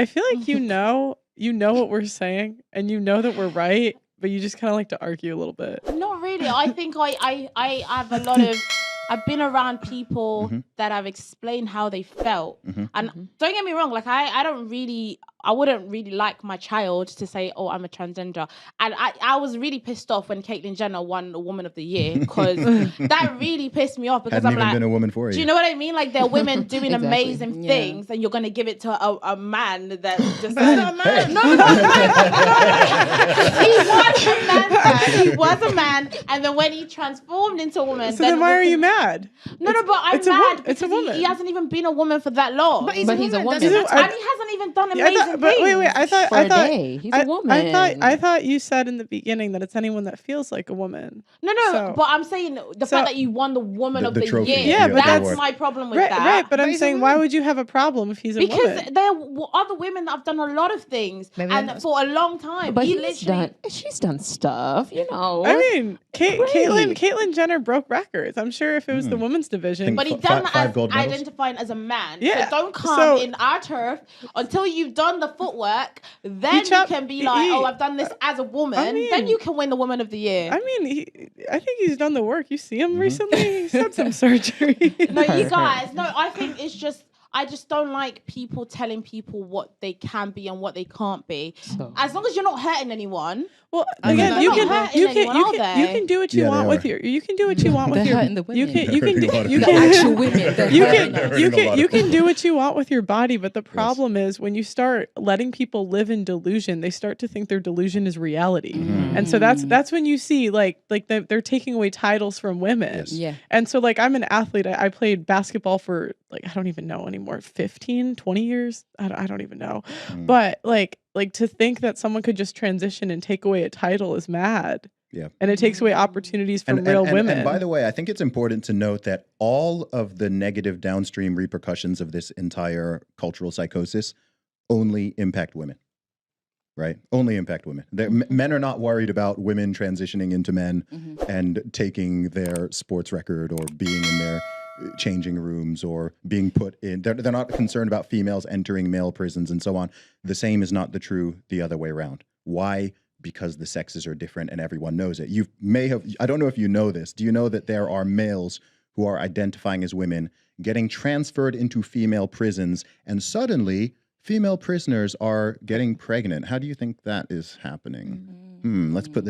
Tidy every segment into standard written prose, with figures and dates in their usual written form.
feel like you know what we're saying, and you know that we're right, but you just kind of like to argue a little bit. Not really. I think I have a lot of. I've been around people that have explained how they felt, and don't get me wrong. Like I wouldn't really like my child to say, "Oh, I'm a transgender," and I was really pissed off when Caitlyn Jenner won the Woman of the Year, because that really pissed me off, because Hadn't I'm even like, been a woman for you. do you know what I mean? Like, there are women doing amazing things, and you're gonna give it to a man that just not a man. No. He was a man, and then when he transformed into a woman, So then why are you mad? No, but I'm mad it's a woman. He hasn't even been a woman for that long. But he's a woman. And he hasn't even done amazing things. But wait, I thought he's a woman. I thought you said in the beginning that it's anyone that feels like a woman. No, but I'm saying the fact that you won the Woman of the trophy. Year. Yeah, but that's my problem with that. Right, but I'm saying, why would you have a problem if he's a woman? Because there are other women that have done a lot of things, and for a long time. But she's done stuff, you know. I mean, Caitlyn Jenner broke records. I'm sure if it was the women's division. But he done that as identifying as a man. Yeah. So don't come in our turf until you've done the footwork. Then you can be like, oh, I've done this as a woman. Then you can win the Woman of the Year. I mean, I think he's done the work. You see him recently? He's had some surgery. No, you guys. No, I think it's just. I just don't like people telling people what they can be and what they can't be. As long as you're not hurting anyone. Well, again, you can do what you want with your. You can do what you want with your. You can do what you want with your body, but the problem is when you start letting people live in delusion, they start to think their delusion is reality, and so that's when you see like they're taking away titles from women. Yes. Yeah. And so like I'm an athlete. I played basketball for like I don't even know anymore, 15, 20 years. I don't even know, but like to think that someone could just transition and take away a title is mad. Yeah. And it takes away opportunities from real women. And by the way, I think it's important to note that all of the negative downstream repercussions of this entire cultural psychosis only impact women, right? Only impact women. Men are not worried about women transitioning into men and taking their sports record or being in their changing rooms or being put in. They're not concerned about females entering male prisons and so on. The same is not the other way around. Why? Because the sexes are different and everyone knows it. You may have, I don't know if you know this. Do you know that there are males who are identifying as women getting transferred into female prisons, and suddenly female prisoners are getting pregnant? How do you think that is happening? Let's put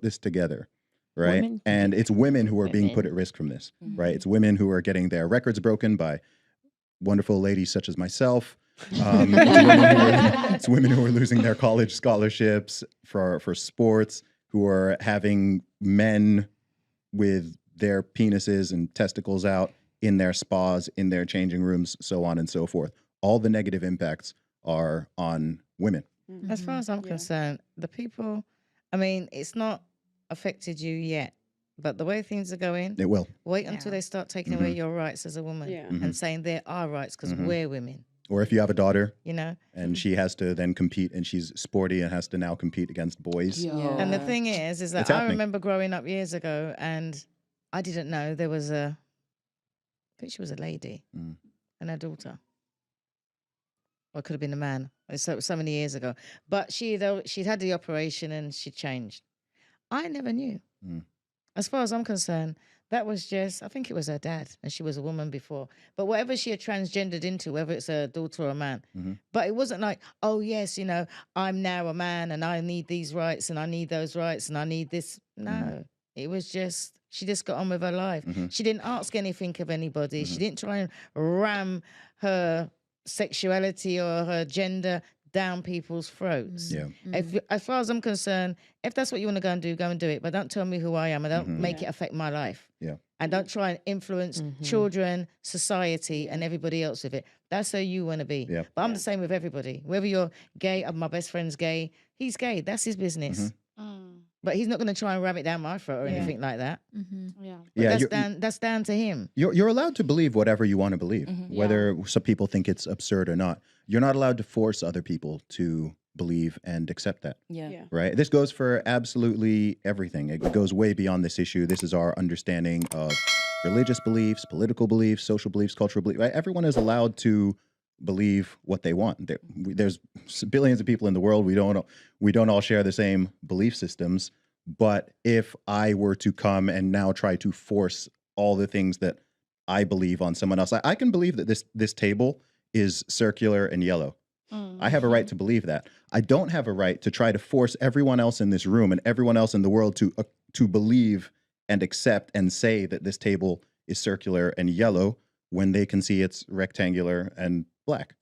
this together. Right. And it's women who are being put at risk from this. Right. It's women who are getting their records broken by wonderful ladies such as myself. It's women who are losing their college scholarships for sports, who are having men with their penises and testicles out in their spas, in their changing rooms, so on and so forth. All the negative impacts are on women. As far as I'm concerned, the people, I mean, it's not affected you yet, but the way things are going, it will. Wait until they start taking away your rights as a woman and saying there are rights because we're women. Or if you have a daughter, you know, and she has to then compete, and she's sporty and has to now compete against boys. And the thing is that I remember growing up years ago, and I didn't know there was I think she was a lady and her daughter. Or it could have been a man. It was so many years ago. But she'd had the operation and she changed. I never knew. As far as I'm concerned, that was just, I think it was her dad, and she was a woman before. But whatever she had transgendered into, whether it's a daughter or a man, but it wasn't like, oh, yes, you know, I'm now a man and I need these rights and I need those rights and I need this. No, it was just, she just got on with her life. She didn't ask anything of anybody. She didn't try and ram her sexuality or her gender down people's throats. As far as I'm concerned, if that's what you want to go and do it. But don't tell me who I am and don't make it affect my life. And don't try and influence children, society, and everybody else with it. That's how you want to be. But I'm the same with everybody. Whether you're gay, my best friend's gay, he's gay. That's his business. But he's not going to try and ram it down my throat or anything like that. That's down to him. You're allowed to believe whatever you want to believe, whether some people think it's absurd or not. You're not allowed to force other people to believe and accept that. Right? This goes for absolutely everything. It goes way beyond this issue. This is our understanding of religious beliefs, political beliefs, social beliefs, cultural beliefs. Right? Everyone is allowed to believe what they want. There's billions of people in the world. We don't all share the same belief systems. But if I were to come and now try to force all the things that I believe on someone else, I can believe that this table is circular and yellow. I have a right to believe that. I don't have a right to try to force everyone else in this room and everyone else in the world to believe and accept and say that this table is circular and yellow when they can see it's rectangular and black,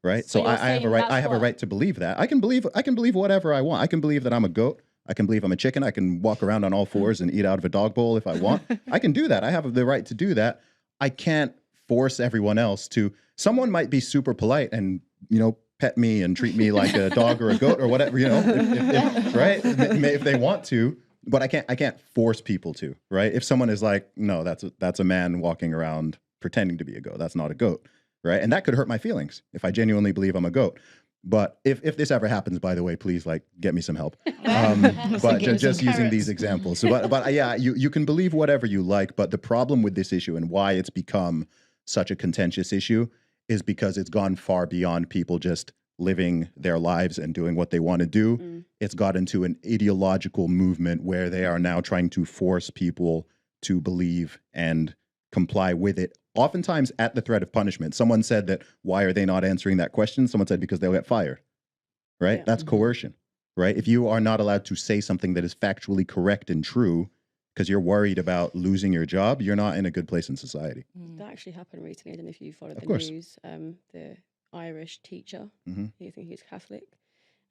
right? So I have a right. I have a right to believe that. I can believe whatever I want. I can believe that I'm a goat. I can believe I'm a chicken. I can walk around on all fours and eat out of a dog bowl if I want. I can do that. I have the right to do that. I can't force everyone else to. Someone might be super polite and, pet me and treat me like a dog or a goat or whatever, if right? If they want to, but I can't force people to, right? If someone is like, no, that's a man walking around pretending to be a goat. That's not a goat, right? And that could hurt my feelings if I genuinely believe I'm a goat. But if this ever happens, by the way, please get me some help. But just using these examples. So, but yeah, you can believe whatever you like. But the problem with this issue and why it's become such a contentious issue is because it's gone far beyond people just living their lives and doing what they want to do. It's got into an ideological movement where they are now trying to force people to believe and comply with it, oftentimes at the threat of punishment. Someone said that, why are they not answering that question? Someone said, because they'll get fired, right? Yeah. That's coercion, right? If you are not allowed to say something that is factually correct and true because you're worried about losing your job, you're not in a good place in society. That actually happened recently. I don't know if you followed the news. The Irish teacher, I think he was Catholic,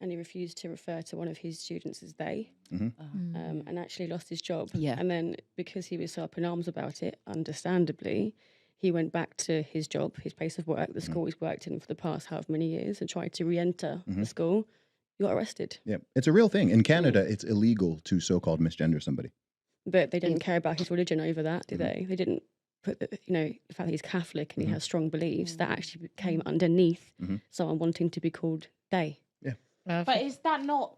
and he refused to refer to one of his students as they, and actually lost his job. Yeah. And then because he was so up in arms about it, understandably, he went back to his job, his place of work, the school he's worked in for the past however many years, and tried to re-enter the school. You got arrested. Yeah, it's a real thing. In Canada, it's illegal to so-called misgender somebody. But they didn't care about his religion over that, did they? They didn't put, the fact that he's Catholic and he has strong beliefs, that actually came underneath someone wanting to be called they. Yeah. But is that not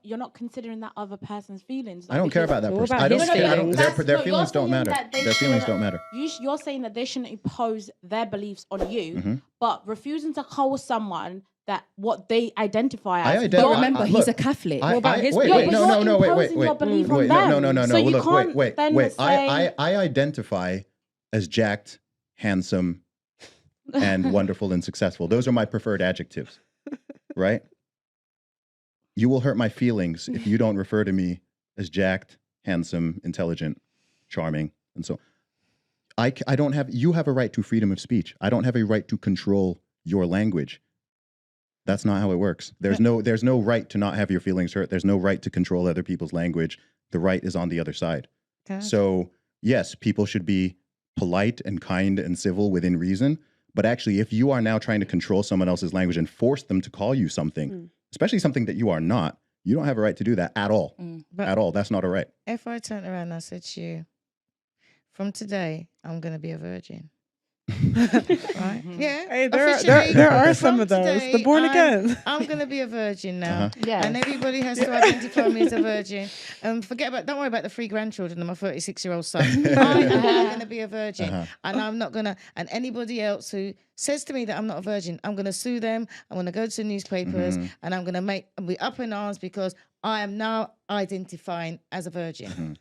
you're not considering that other person's feelings? I don't care about that person. I don't care. Their feelings don't matter. Their feelings don't matter. You're saying that they shouldn't impose their beliefs on you, but refusing to call someone that what they identify as. But remember, he's a Catholic. Wait. I identify as jacked, handsome, and wonderful and successful. Those are my preferred adjectives, right? You will hurt my feelings if you don't refer to me as jacked, handsome, intelligent, charming, and so. You have a right to freedom of speech. I don't have a right to control your language. That's not how it works. There's no right to not have your feelings hurt. There's no right to control other people's language. The right is on the other side. Okay. So yes, people should be polite and kind and civil within reason. But actually, if you are now trying to control someone else's language and force them to call you something, especially something that you are not, you don't have a right to do that at all. At all. That's not a right. If I turned around and I said to you, from today, I'm going to be a virgin. Right? Yeah. Hey, there are some of those. Today, the born again. I'm going to be a virgin now. Yeah. And everybody has to identify me as a virgin. Don't worry about the 3 grandchildren and my 36-year-old son. I'm going to be a virgin. And I'm not going to, and anybody else who says to me that I'm not a virgin, I'm going to sue them. I'm going to go to the newspapers and I'm going to be up in arms because I am now identifying as a virgin.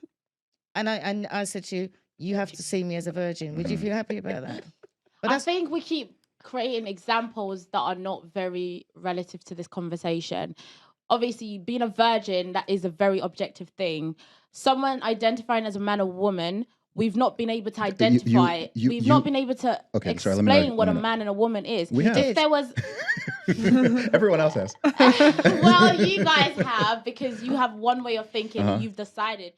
And I said to you, you have to see me as a virgin. Would you feel happy about that? But I think we keep creating examples that are not very relative to this conversation. Obviously, being a virgin, that is a very objective thing. Someone identifying as a man or woman, we've not been able to identify. We've not been able to explain what a man and a woman is. We have. If there was... Everyone else has. Well, you guys have, because you have one way of thinking and you've decided.